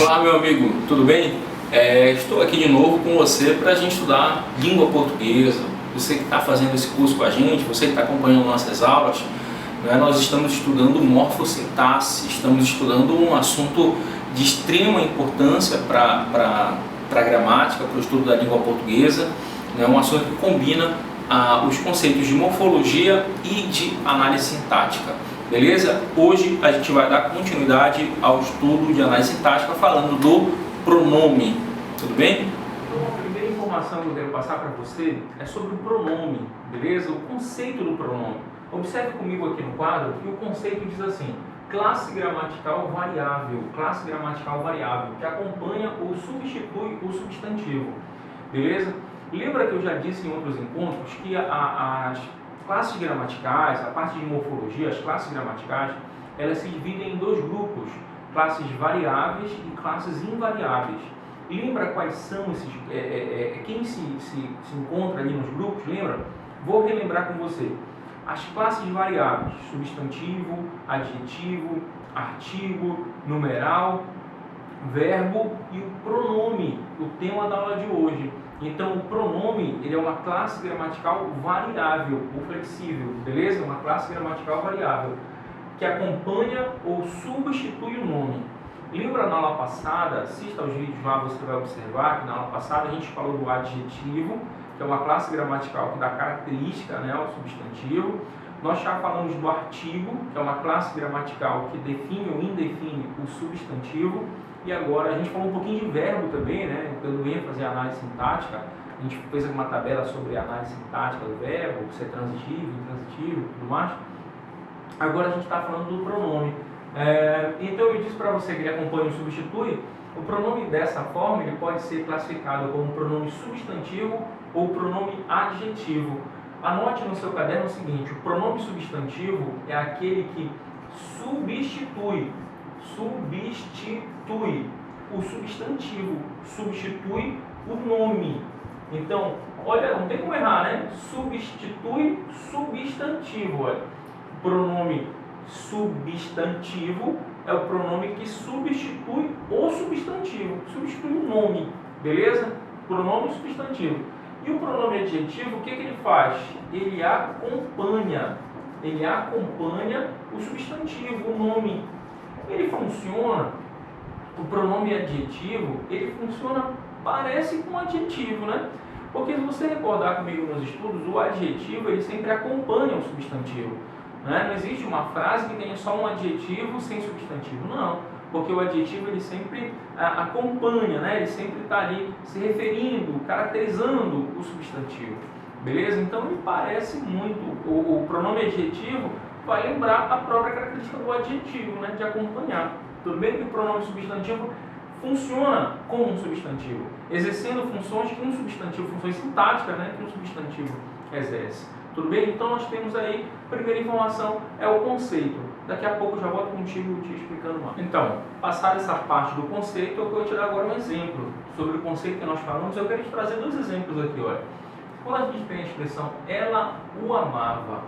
Olá, meu amigo, tudo bem? Estou aqui de novo com você para a gente estudar língua portuguesa. Você que está fazendo esse curso com a gente, você que está acompanhando nossas aulas, né, nós estamos estudando morfossintaxe, estamos estudando um assunto de extrema importância para a gramática, para o estudo da língua portuguesa, né, um assunto que combina os conceitos de morfologia e de análise sintática. Beleza? Hoje a gente vai dar continuidade ao estudo de análise sintática falando do pronome. Tudo bem? Então, a primeira informação que eu quero passar para você é sobre o pronome, beleza? O conceito do pronome. Observe comigo aqui no quadro que o conceito diz assim: classe gramatical variável, que acompanha ou substitui o substantivo. Beleza? Lembra que eu já disse em outros encontros que as classes gramaticais, a parte de morfologia, as classes gramaticais, elas se dividem em dois grupos: classes variáveis e classes invariáveis. Lembra quais são esses, quem se encontra ali nos grupos? Lembra? Vou relembrar com você. As classes variáveis: substantivo, adjetivo, artigo, numeral, verbo e o pronome, o tema da aula de hoje. Então, o pronome, ele é uma classe gramatical variável ou flexível, beleza? Uma classe gramatical variável que acompanha ou substitui o nome. Lembra na aula passada, assista aos vídeos lá, você vai observar que na aula passada a gente falou do adjetivo, que é uma classe gramatical que dá característica, né, ao substantivo. Nós já falamos do artigo, que é uma classe gramatical que define ou indefine o substantivo. E agora a gente falou um pouquinho de verbo também, né, dando ênfase à análise sintática. A gente fez uma tabela sobre a análise sintática do verbo, se é transitivo, intransitivo e tudo mais. Agora a gente está falando do pronome. Então eu disse para você que ele acompanha ou substitui. O pronome dessa forma ele pode ser classificado como pronome substantivo ou pronome adjetivo. Anote no seu caderno o seguinte: o pronome substantivo é aquele que substitui o substantivo, substitui o nome. Então, olha, não tem como errar, né? Substitui substantivo. Olha. O pronome substantivo é o pronome que substitui o substantivo, substitui o nome, beleza? Pronome substantivo. E o pronome adjetivo, o que ele faz? Ele acompanha o substantivo, o nome. Ele funciona, o pronome adjetivo, ele funciona, parece com um adjetivo, né? Porque se você recordar comigo nos estudos, o adjetivo, ele sempre acompanha o substantivo, né? Não existe uma frase que tenha só um adjetivo sem substantivo, não. Porque o adjetivo, ele sempre acompanha, né? Ele sempre está ali se referindo, caracterizando o substantivo, beleza? Então, ele parece muito, o pronome adjetivo vai lembrar a própria característica do adjetivo, né, de acompanhar. Tudo bem que o pronome substantivo funciona como um substantivo, exercendo funções que um substantivo, funções sintáticas, né, que um substantivo exerce. Tudo bem? Então nós temos aí, a primeira informação é o conceito. Daqui a pouco eu já volto contigo te explicando mais. Então, passada essa parte do conceito, eu vou te dar agora um exemplo sobre o conceito que nós falamos. Eu quero te trazer dois exemplos aqui, olha. Quando a gente tem a expressão ela o amava,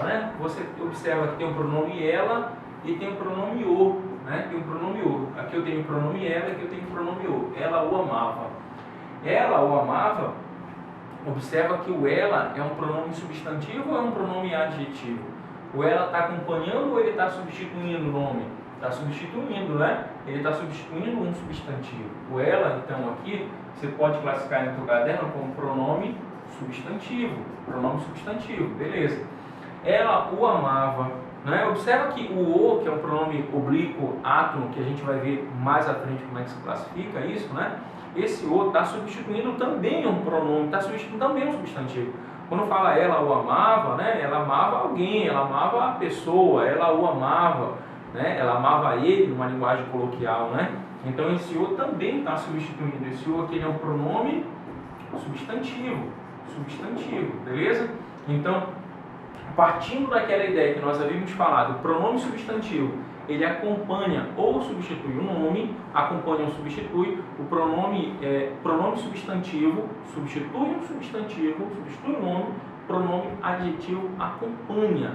né? Você observa que tem o pronome ela e tem o pronome o, né? Tem o pronome o. Aqui eu tenho o pronome ela e aqui eu tenho o pronome o. Ela o amava. Ela o amava, observa que o ela é um pronome substantivo ou é um pronome adjetivo? O ela está acompanhando ou ele está substituindo o nome? Está substituindo, né? Ele está substituindo um substantivo. O ela, então, aqui, você pode classificar no seu caderno como pronome substantivo, beleza. Ela o amava, né? Observa que o o, que é um pronome oblíquo átono, que a gente vai ver mais à frente como é que se classifica isso, né? Esse o está substituindo também um pronome, está substituindo também um substantivo. Quando fala ela o amava, né? Ela amava alguém, ela amava a pessoa, ela o amava, né? Ela amava ele, numa linguagem coloquial, né? Então esse o também está substituindo. Esse o aqui é um pronome substantivo, beleza? Então, partindo daquela ideia que nós havíamos falado, o pronome substantivo, ele acompanha ou substitui o nome, acompanha ou substitui, o pronome substantivo substitui um substantivo, substitui o nome, pronome adjetivo acompanha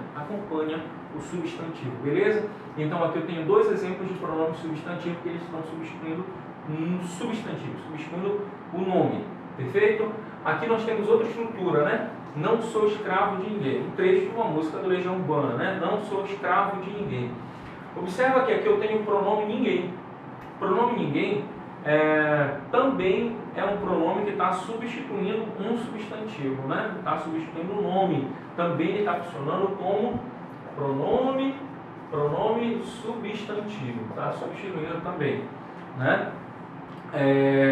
o substantivo, beleza? Então aqui eu tenho dois exemplos de pronome substantivo que eles estão substituindo um substantivo, substituindo o nome, perfeito? Aqui nós temos outra estrutura, né? Não sou escravo de ninguém, um trecho de uma música do Legião Urbana, né? Não sou escravo de ninguém. Observa que aqui eu tenho o pronome ninguém. O pronome ninguém também é um pronome que está substituindo um substantivo, né? Está substituindo o nome. Também ele está funcionando como pronome substantivo. Está substituindo também, né?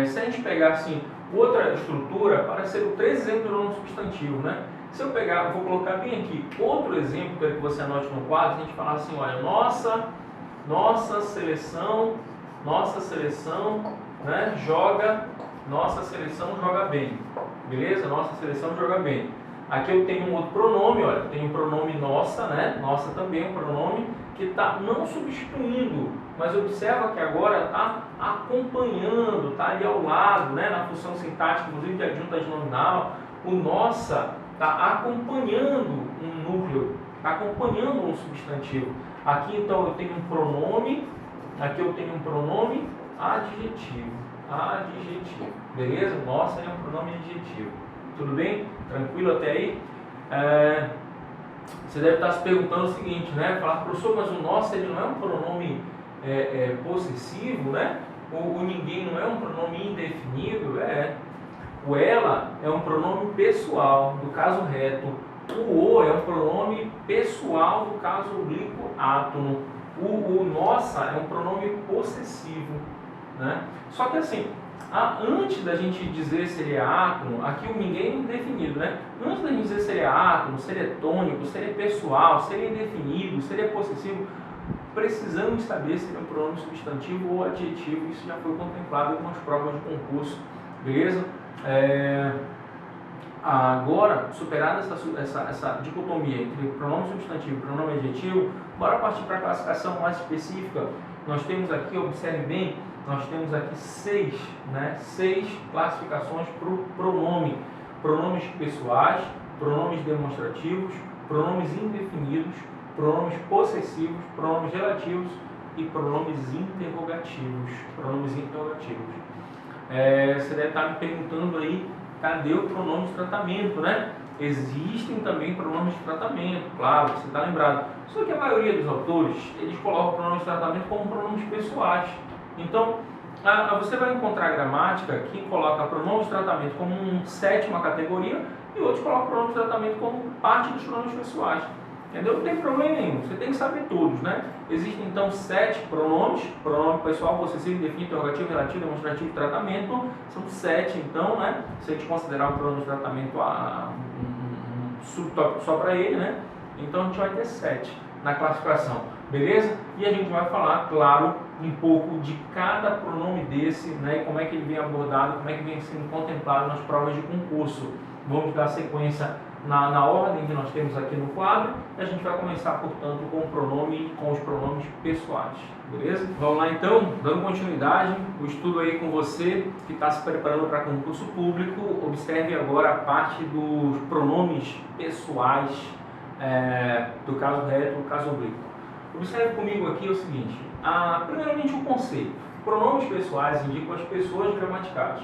Se a gente pegar assim outra estrutura, para ser três exemplos de pronome substantivo, né? Se eu pegar, vou colocar bem aqui outro exemplo, quero que você anote no quadro, a gente falar assim, olha, nossa seleção, né, nossa seleção joga bem, beleza? Nossa seleção joga bem. Aqui eu tenho um outro pronome, olha, tem o pronome nossa, né? Nossa também é um pronome que está não substituindo, mas observa que agora está acompanhando, está ali ao lado, né? Na função sintática, inclusive de adjunta nominal, o nossa está acompanhando um núcleo, está acompanhando um substantivo. Aqui então eu tenho um pronome, aqui eu tenho um pronome adjetivo, beleza? Nossa é um pronome adjetivo. Tudo bem? Tranquilo até aí? Você deve estar se perguntando o seguinte, né? Falar, professor, mas o nossa ele não é um pronome possessivo, né? O ninguém não é um pronome indefinido? O ela é um pronome pessoal, do caso reto. O é um pronome pessoal, do caso oblíquo átono. O nossa é um pronome possessivo, né? Só que assim, antes da gente dizer se ele é átono, aqui o ninguém é indefinido, né? Antes da gente dizer se ele é átono, se ele é tônico, se ele é pessoal, se ele é indefinido, se ele é possessivo, precisamos saber se ele é um pronome substantivo ou adjetivo. Isso já foi contemplado em algumas provas de concurso, beleza? Agora, superada essa dicotomia entre pronome substantivo e pronome adjetivo, bora partir para a classificação mais específica. Nós temos aqui, observe bem, nós temos aqui seis classificações para o pronome. Pronomes pessoais, pronomes demonstrativos, pronomes indefinidos, pronomes possessivos, pronomes relativos e pronomes interrogativos. Você deve estar me perguntando aí, cadê o pronome de tratamento, né? Existem também pronomes de tratamento, claro, você está lembrado. Só que a maioria dos autores, eles colocam pronomes de tratamento como pronomes pessoais. Então, você vai encontrar gramática que coloca pronomes de tratamento como uma sétima categoria e outros colocam pronomes de tratamento como parte dos pronomes pessoais. Entendeu? Não tem problema nenhum, você tem que saber todos, né? Existem então 7 pronomes: pronome pessoal, possessivo, indefinido, interrogativo, relativo, demonstrativo e tratamento. São 7 então, né? Se a gente considerar o pronome de tratamento um subtópico só para ele, né? Então a gente vai ter 7 na classificação, beleza? E a gente vai falar, claro, um pouco de cada pronome desse, né? E como é que ele vem abordado, como é que vem sendo contemplado nas provas de concurso. Vamos dar sequência na ordem que nós temos aqui no quadro, e a gente vai começar, portanto, com os pronomes pessoais, beleza? Vamos lá então, dando continuidade, o estudo aí com você que está se preparando para concurso público. Observe agora a parte dos pronomes pessoais do caso reto, do caso oblíquo. Observe comigo aqui o seguinte, primeiramente o conceito. Pronomes pessoais indicam as pessoas gramaticais.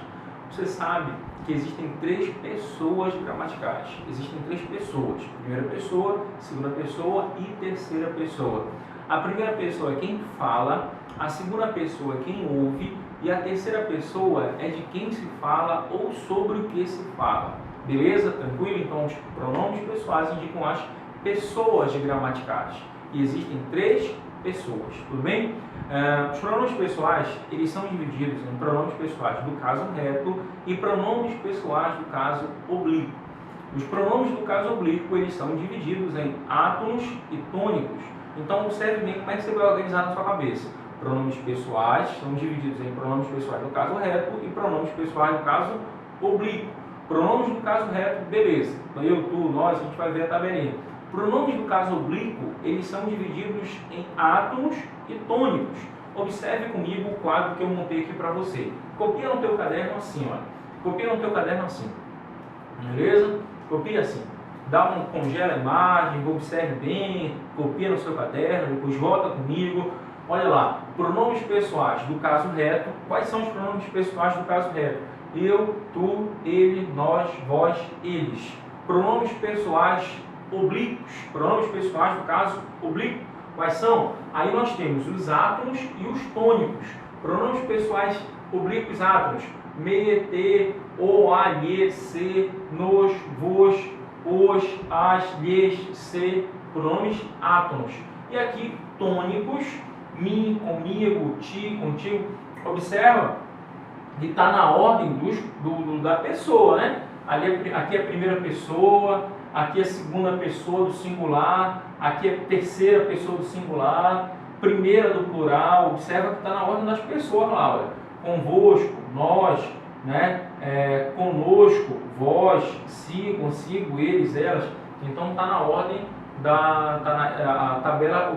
Você sabe que existem 3 pessoas gramaticais. Existem 3 pessoas. Primeira pessoa, segunda pessoa e terceira pessoa. A primeira pessoa é quem fala, a segunda pessoa é quem ouve e a terceira pessoa é de quem se fala ou sobre o que se fala. Beleza? Tranquilo? Então, os pronomes pessoais indicam as pessoas gramaticais. E existem 3 pessoas, tudo bem? Os pronomes pessoais, eles são divididos em pronomes pessoais do caso reto e pronomes pessoais do caso oblíquo. Os pronomes do caso oblíquo, eles são divididos em átonos e tônicos. Então, observe bem como é que você vai organizar na sua cabeça. Pronomes pessoais são divididos em pronomes pessoais do caso reto e pronomes pessoais do caso oblíquo. Pronomes do caso reto, beleza. Eu, tu, nós, a gente vai ver a tabelinha. Pronomes do caso oblíquo, eles são divididos em átonos e tônicos. Observe comigo o quadro que eu montei aqui para você. Copia no teu caderno assim, olha. Copia no teu caderno assim. Beleza? Copia assim. congela a imagem, observe bem, copia no seu caderno, depois volta comigo. Olha lá, pronomes pessoais do caso reto. Quais são os pronomes pessoais do caso reto? Eu, tu, ele, nós, vós, eles. Pronomes pessoais oblíquos. Pronomes pessoais do caso oblíquo. Quais são? Aí nós temos os átonos e os tônicos. Pronomes pessoais oblíquos átonos. Me, te, o, a, lhe, se, nos, vos, os, as, lhes, se. Pronomes átonos. E aqui tônicos. Mim, comigo, ti, contigo. Observa que está na ordem da pessoa, né? Aqui é a primeira pessoa, aqui é a segunda pessoa do singular, aqui é a terceira pessoa do singular, primeira do plural. Observa que está na ordem das pessoas lá, olha. Convosco, nós, né? Conosco, vós, si, consigo, eles, elas. Então está na ordem a tabela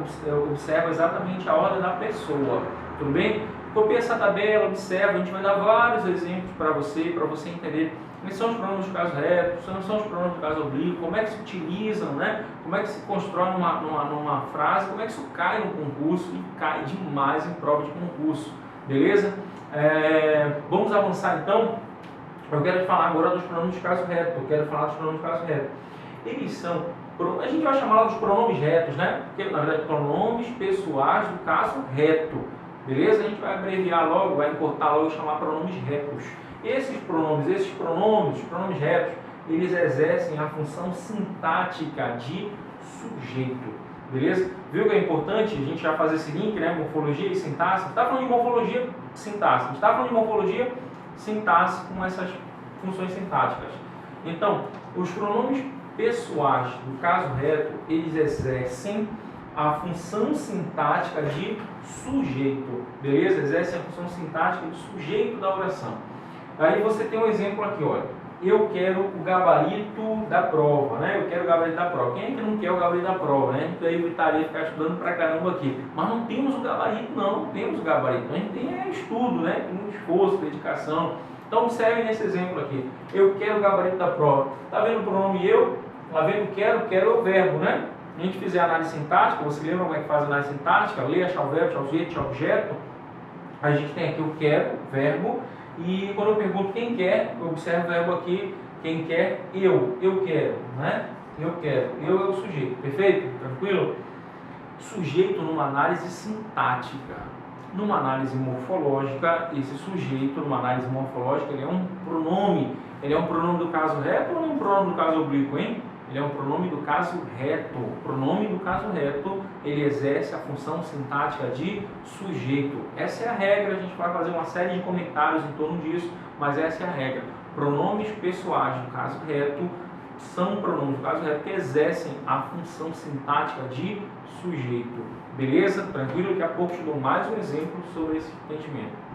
observa exatamente a ordem da pessoa, tudo bem? Copie essa tabela, observa, a gente vai dar vários exemplos para você entender quais são os pronomes do caso reto, quais são os pronomes do caso oblíquo, como é que se utilizam, né? Como é que se constrói numa frase, como é que isso cai no concurso, e cai demais em prova de concurso, beleza? Vamos avançar então. Eu quero falar agora dos pronomes do caso reto, Eles são, a gente vai chamar dos pronomes retos, né? Porque na verdade pronomes pessoais do caso reto, beleza? A gente vai abreviar logo, vai encurtar logo e chamar pronomes retos. Esses pronomes retos, eles exercem a função sintática de sujeito, beleza? Viu que é importante a gente já fazer esse link, né? Morfologia e sintaxe. A gente está falando de morfologia, sintaxe. A gente está falando de morfologia, sintaxe com essas funções sintáticas. Então, os pronomes pessoais do caso reto, eles exercem a função sintática de sujeito, beleza? Exercem a função sintática de sujeito da oração. Aí você tem um exemplo aqui, olha. Eu quero o gabarito da prova, né? Eu quero o gabarito da prova. Quem é que não quer o gabarito da prova, né? A gente evitaria ficar estudando pra caramba aqui. Mas não temos o gabarito, não temos o gabarito. A gente tem estudo, né? Tem um esforço, dedicação. Então observe nesse exemplo aqui. Eu quero o gabarito da prova. Tá vendo o pronome eu? Tá vendo quero é o verbo, né? A gente fizer análise sintática, você lembra como é que faz a análise sintática? Leia, achar o verbo, achar o sujeito, achar o objeto. A gente tem aqui o quero, verbo, e quando eu pergunto quem quer, eu observo o verbo aqui, quem quer, eu quero, né? Eu quero, eu é o sujeito, perfeito? Tranquilo? Sujeito numa análise sintática. Numa análise morfológica, esse sujeito, numa análise morfológica, ele é um pronome. Ele é um pronome do caso reto ou não é um pronome do caso oblíquo, hein? Ele é um pronome do caso reto. O pronome do caso reto, ele exerce a função sintática de sujeito. Essa é a regra, a gente vai fazer uma série de comentários em torno disso, mas essa é a regra. Pronomes pessoais do caso reto são pronomes do caso reto que exercem a função sintática de sujeito. Beleza? Tranquilo? Daqui a pouco eu te dou mais um exemplo sobre esse entendimento.